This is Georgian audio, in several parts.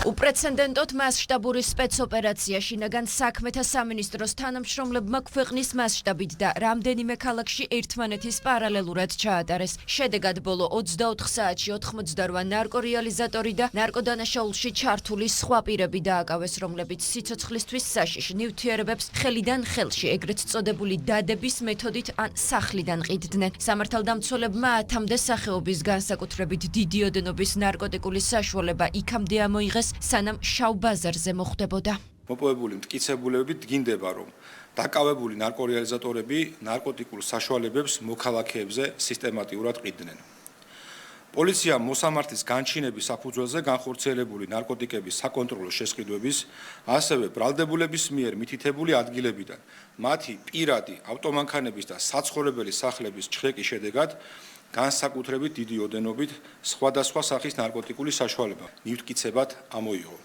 უპრეცედენტოდ მასშტაბური სპეცოპერაცია შინაგან საქმეთა სამინისტროს თანამშრომლებმა ქვეყნის მასშტაბით და რამდენიმე ქალაქში ერთმანეთის პარალელურად ჩაატარეს. შედეგად ბოლო 24 საათში 88 ნარკორეალიზატორი და ნარკოდანაშაულში ჩართული სხვა პირები დააკავეს, რომლებიც სიცოცხლისთვის საშიშ ნივთიერებებს ხელიდან ხელში ეგრეთ წოდებული დადების მეთოდით ან სახლიდან ყიდდნენ. სამართალდამცველებმა 10-მდე სახეობის განსაკუთრებით დიდი ოდენობის ნარკოტიკული საშუალება იქამდე ამოიღეს, სანამ შავ ბაზარზე მოხდებოდა. მოპოვებული მტკიცებულებები დგინდება, რომ დაკავებული ნარკორეალიზატორები ნარკოტიკულ საშუალებებს მოქალაქეებზე სისტემატიურად ყიდნენ. პოლიციამ მოსამართის განჩინების საფუძველზე განხორციელებული ნარკოტიკების საკონტროლო შესყიდვების, ასევე ბრალდებულების მიერ მითითებული ადგილებიდან მათი პირადი ავტომანქანების და საცხოვრებელი სახლების ჩხრეკის შედეგად განსაკუთრებით დიდი ოდენობით სხვადასხვა სახის ნარკოტიკული საშუალება ნივთკიცებად ამოიღო.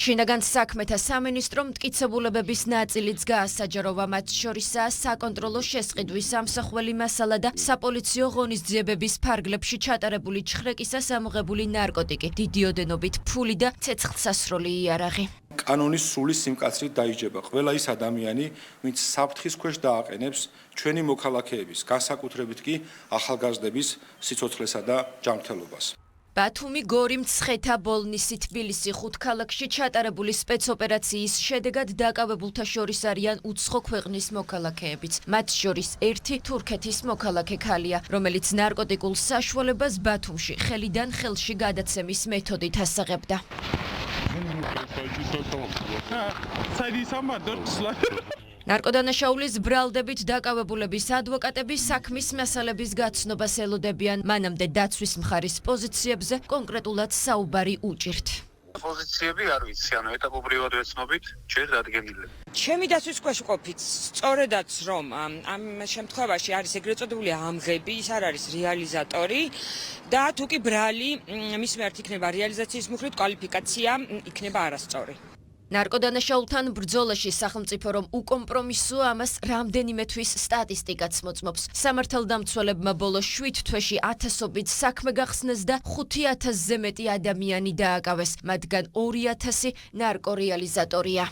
შინაგან საქმეთა სამინისტრომ მტკიცებულებების ნაწილიც გაასაჯაროვა, მათ შორისაა საკონტროლო შესყიდვის ამსახველი მასალა და საპოლიციო ღონისძიებების ფარგლებში ჩატარებული ჩხრეკისას ამოღებული ნარკოტიკი, დიდი ოდენობით ფული და ცეცხლსასროლი იარაღი. კანონის სრული სიმკაცრით დაიჯება ყველა ის ადამიანი, ვინც საფრთხის ქვეშ დააყენებს ჩვენი მოქალაქეების, განსაკუთრებით კი ახალგაზრდების სიცოცხლესა და ჯანმრთელობას. ბათუმი, გორი, მცხეთა, ბოლნისი, თბილისი, 5 ქალაქში ჩატარებული სპეცოპერაციის შედეგად დაკავებულთა შორის არიან უცხო ქვეყნის მოქალაქეებიც. მათ შორის ერთი თურქეთის მოქალაქე ქალია, რომელიც ნარკოტიკულ საშუალებას ბათუმში ხელიდან ხელში გადაცემის მეთოდით ასაღებდა. ნარკოდანაშაულის ბრალდებით დაკავებულების ადვოკატები საქმის მასალების გაცნობას ელოდებიან, მანამდე დაცვის მხარის პოზიციებზე კონკრეტულად საუბარი უჭირთ. პოზიციები არ ვიცი, ანუ ეტაპობრივად ვეცნობით, ჯერ დადგენილები. ჩემი დაცვის ქვეშ ყოფით, სწორედაც რომ ამ შემთხვევაში არის ეგრეთ წოდებული ამღები, ის არ არის რეალიზატორი და თუ კი ბრალი მის მიმართ იქნება რეალიზაციის მუხლით კვალიფიკაცია იქნება არასწორი. ნარკოდანაშაულთან ბრძოლაში სახელმწიფო რომ უკომპრომისოა, ამას რამდენიმე თვის სტატისტიკაც მოწმობს. სამართალდამცველებმა ბოლო 7 თვეში ათასობით საქმე გახსნეს და 5000-ზე მეტი ადამიანი დააკავეს, მათგან 2000 ნარკორეალიზატორია.